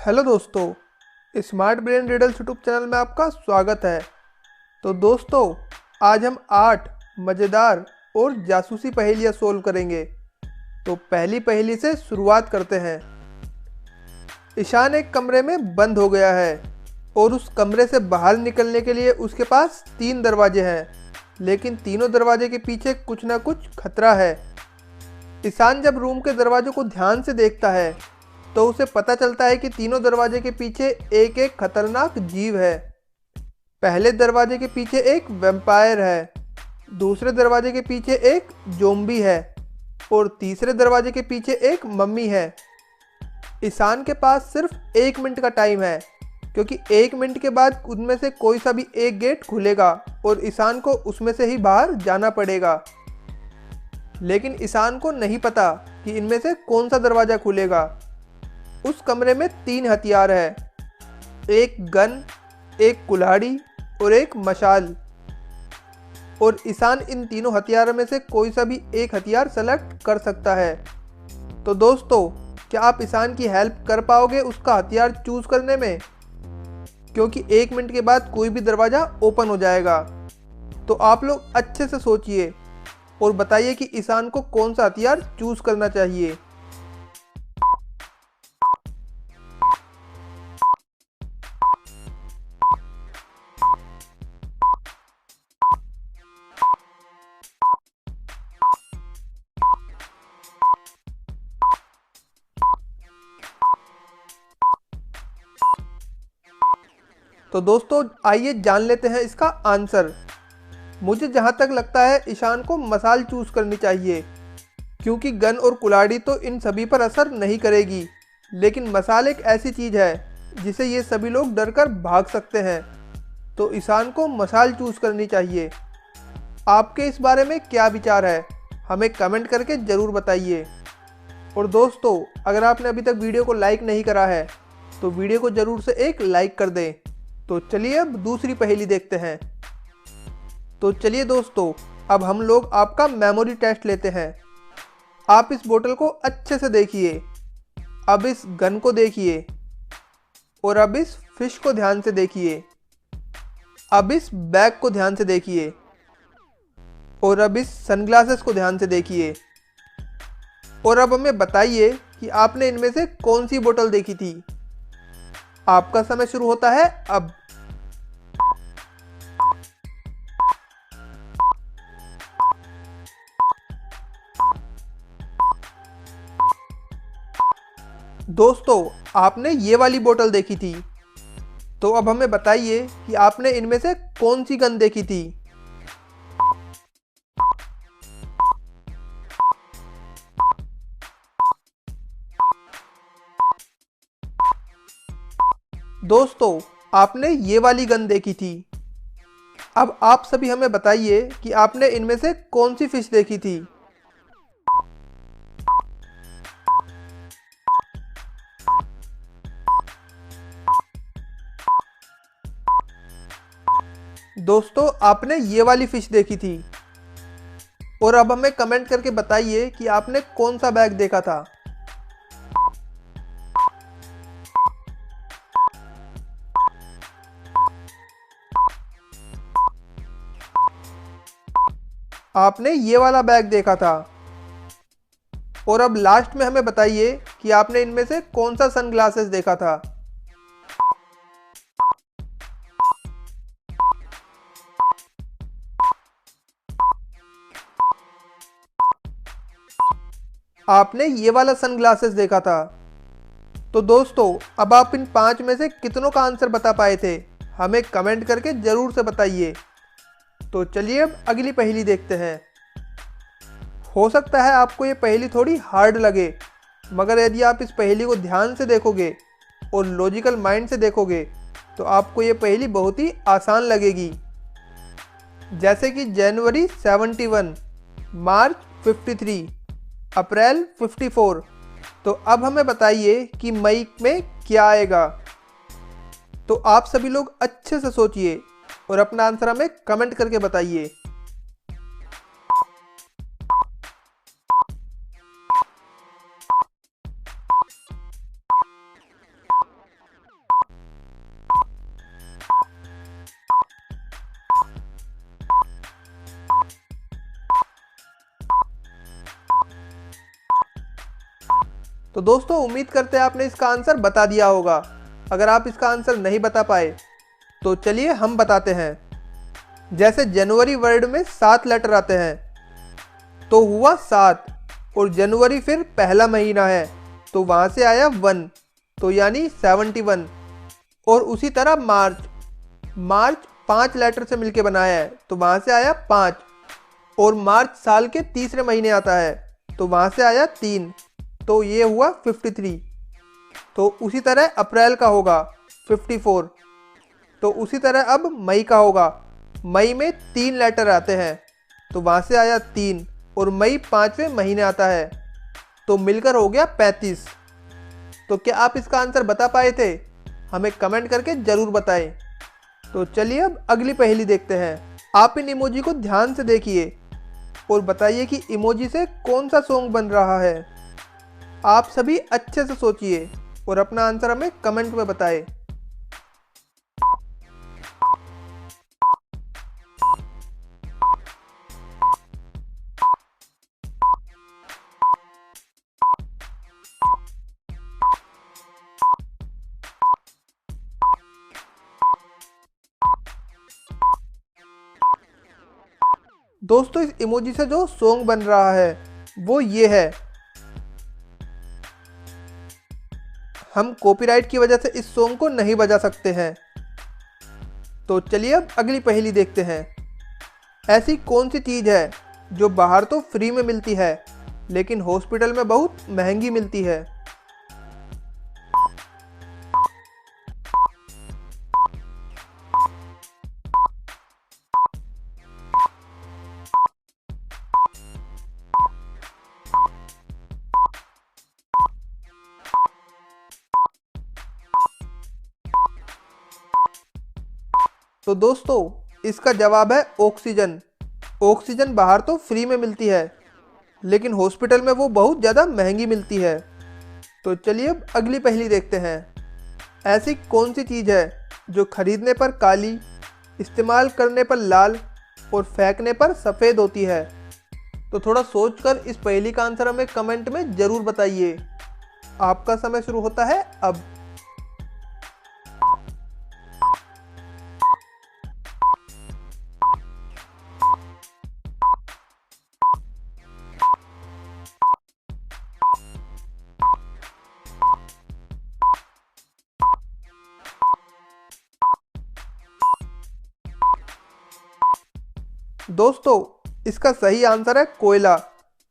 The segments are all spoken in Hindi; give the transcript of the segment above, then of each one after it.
हेलो दोस्तों, smart brain riddles YouTube channel में आपका स्वागत है। तो दोस्तों, आज हम 8 मज़ेदार और जासूसी पहेलियाँ सोल्व करेंगे। तो पहली पहेली से शुरुआत करते हैं। ईशान एक कमरे में बंद हो गया है और उस कमरे से बाहर निकलने के लिए उसके पास 3 दरवाजे हैं, लेकिन तीनों दरवाजे के पीछे कुछ ना कुछ खतरा है। ईशान जब रूम के दरवाजों को ध्यान से देखता है तो उसे पता चलता है कि तीनों दरवाजे के पीछे एक एक खतरनाक जीव है। पहले दरवाजे के पीछे एक वैम्पायर है, दूसरे दरवाजे के पीछे एक ज़ोंबी है और तीसरे दरवाजे के पीछे एक मम्मी है। ईशान के पास सिर्फ 1 मिनट का टाइम है, क्योंकि 1 मिनट के बाद उनमें से कोई सा भी एक गेट खुलेगा और ईशान को उसमें से ही बाहर जाना पड़ेगा। लेकिन ईशान को नहीं पता कि इनमें से कौन सा दरवाज़ा खुलेगा। उस कमरे में 3 हथियार है, एक गन, एक कुल्हाड़ी और एक मशाल। और ईशान इन तीनों हथियारों में से कोई सा भी एक हथियार सेलेक्ट कर सकता है। तो दोस्तों, क्या आप ईशान की हेल्प कर पाओगे उसका हथियार चूज करने में? क्योंकि 1 मिनट के बाद कोई भी दरवाज़ा ओपन हो जाएगा। तो आप लोग अच्छे से सोचिए और बताइए कि ईशान को कौन सा हथियार चूज करना चाहिए। तो दोस्तों, आइए जान लेते हैं इसका आंसर। मुझे जहाँ तक लगता है ईशान को मसाल चूज करनी चाहिए, क्योंकि गन और कुल्हाड़ी तो इन सभी पर असर नहीं करेगी, लेकिन मसाल एक ऐसी चीज़ है जिसे ये सभी लोग डर कर भाग सकते हैं। तो ईशान को मसाल चूज करनी चाहिए। आपके इस बारे में क्या विचार है, हमें कमेंट करके ज़रूर बताइए। और दोस्तों, अगर आपने अभी तक वीडियो को लाइक नहीं करा है तो वीडियो को ज़रूर से एक लाइक कर दें। तो चलिए अब दूसरी पहेली देखते हैं। तो चलिए दोस्तों, अब हम लोग आपका मेमोरी टेस्ट लेते हैं। आप इस बोतल को अच्छे से देखिए, अब इस गन को देखिए और अब इस फिश को ध्यान से देखिए। अब इस बैग को ध्यान से देखिए और अब इस सनग्लासेस को ध्यान से देखिए। और अब हमें बताइए कि आपने इनमें से कौन सी बोतल देखी थी। आपका समय शुरू होता है अब। दोस्तों, आपने ये वाली बोतल देखी थी। तो अब हमें बताइए कि आपने इनमें से कौन सी गन देखी थी। दोस्तों, आपने ये वाली गन देखी थी। अब आप सभी हमें बताइए कि आपने इनमें से कौन सी फिश देखी थी। दोस्तों, आपने ये वाली फिश देखी थी। और अब हमें कमेंट करके बताइए कि आपने कौन सा बैग देखा था। आपने ये वाला बैग देखा था। और अब लास्ट में हमें बताइए कि आपने इनमें से कौन सा सनग्लासेस देखा था। आपने ये वाला सनग्लासेस देखा था। तो दोस्तों, अब आप इन 5 में से कितनों का आंसर बता पाए थे, हमें कमेंट करके ज़रूर से बताइए। तो चलिए अब अगली पहेली देखते हैं। हो सकता है आपको ये पहेली थोड़ी हार्ड लगे, मगर यदि आप इस पहेली को ध्यान से देखोगे और लॉजिकल माइंड से देखोगे तो आपको ये पहेली बहुत ही आसान लगेगी। जैसे कि जनवरी 71, मार्च 53, अप्रैल 54। तो अब हमें बताइए कि मई में क्या आएगा। तो आप सभी लोग अच्छे से सोचिए और अपना आंसर हमें कमेंट करके बताइए। तो दोस्तों उम्मीद करते हैं आपने इसका आंसर बता दिया होगा। अगर आप इसका आंसर नहीं बता पाए तो चलिए हम बताते हैं। जैसे जनवरी वर्ड में 7 लेटर आते हैं तो हुआ 7, और जनवरी फिर पहला महीना है तो वहाँ से आया 1, तो यानी 71। और उसी तरह मार्च 5 लेटर से मिलके बना है तो वहाँ से आया 5, और मार्च साल के तीसरे महीने आता है तो वहाँ से आया 3, तो ये हुआ 53। तो उसी तरह अप्रैल का होगा 54। तो उसी तरह अब मई का होगा। मई में 3 लेटर आते हैं तो वहाँ से आया 3, और मई 5वें महीने आता है तो मिलकर हो गया 35। तो क्या आप इसका आंसर बता पाए थे? हमें कमेंट करके ज़रूर बताएं। तो चलिए अब अगली पहेली देखते हैं। आप इन इमोजी को ध्यान से देखिए और बताइए कि इमोजी से कौन सा सॉन्ग बन रहा है। आप सभी अच्छे से सोचिए और अपना आंसर हमें कमेंट में बताएं। दोस्तों इस इमोजी से जो सॉन्ग बन रहा है वो ये है। हम कॉपीराइट की वजह से इस सॉन्ग को नहीं बजा सकते हैं। तो चलिए अब अगली पहेली देखते हैं। ऐसी कौन सी चीज़ है जो बाहर तो फ्री में मिलती है लेकिन हॉस्पिटल में बहुत महंगी मिलती है? तो दोस्तों इसका जवाब है ऑक्सीजन। ऑक्सीजन बाहर तो फ्री में मिलती है लेकिन हॉस्पिटल में वो बहुत ज़्यादा महंगी मिलती है। तो चलिए अब अगली पहेली देखते हैं। ऐसी कौन सी चीज़ है जो खरीदने पर काली, इस्तेमाल करने पर लाल और फेंकने पर सफ़ेद होती है? तो थोड़ा सोचकर इस पहेली का आंसर हमें कमेंट में ज़रूर बताइए। आपका समय शुरू होता है अब। दोस्तों इसका सही आंसर है कोयला,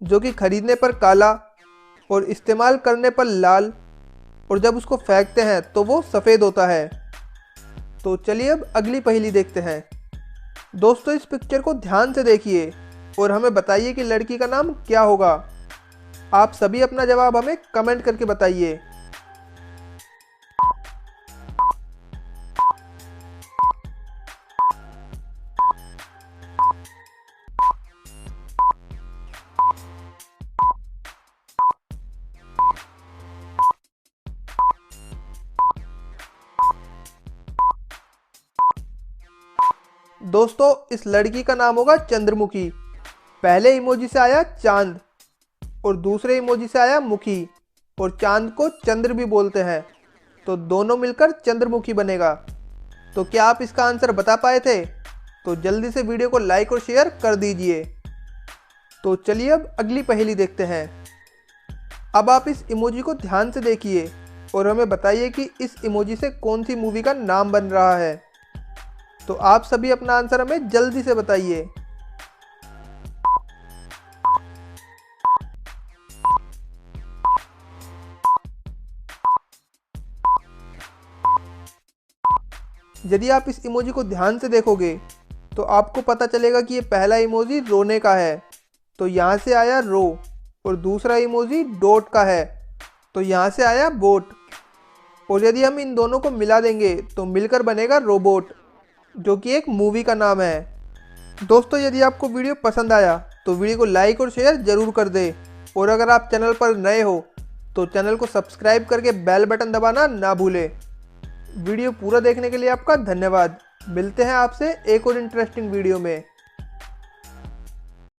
जो कि खरीदने पर काला और इस्तेमाल करने पर लाल, और जब उसको फेंकते हैं तो वो सफ़ेद होता है। तो चलिए अब अगली पहेली देखते हैं। दोस्तों इस पिक्चर को ध्यान से देखिए और हमें बताइए कि लड़की का नाम क्या होगा। आप सभी अपना जवाब हमें कमेंट करके बताइए। दोस्तों इस लड़की का नाम होगा चंद्रमुखी। पहले इमोजी से आया चांद और दूसरे इमोजी से आया मुखी, और चांद को चंद्र भी बोलते हैं तो दोनों मिलकर चंद्रमुखी बनेगा। तो क्या आप इसका आंसर बता पाए थे? तो जल्दी से वीडियो को लाइक और शेयर कर दीजिए। तो चलिए अब अगली पहेली देखते हैं। अब आप इस इमोजी को ध्यान से देखिए और हमें बताइए कि इस इमोजी से कौन सी मूवी का नाम बन रहा है। तो आप सभी अपना आंसर हमें जल्दी से बताइए। यदि आप इस इमोजी को ध्यान से देखोगे तो आपको पता चलेगा कि ये पहला इमोजी रोने का है तो यहाँ से आया रो, और दूसरा इमोजी डॉट का है तो यहाँ से आया बोट, और यदि हम इन दोनों को मिला देंगे तो मिलकर बनेगा रोबोट, जो कि एक मूवी का नाम है। दोस्तों यदि आपको वीडियो पसंद आया तो वीडियो को लाइक और शेयर ज़रूर कर दें, और अगर आप चैनल पर नए हो तो चैनल को सब्सक्राइब करके बेल बटन दबाना ना भूलें। वीडियो पूरा देखने के लिए आपका धन्यवाद। मिलते हैं आपसे एक और इंटरेस्टिंग वीडियो में।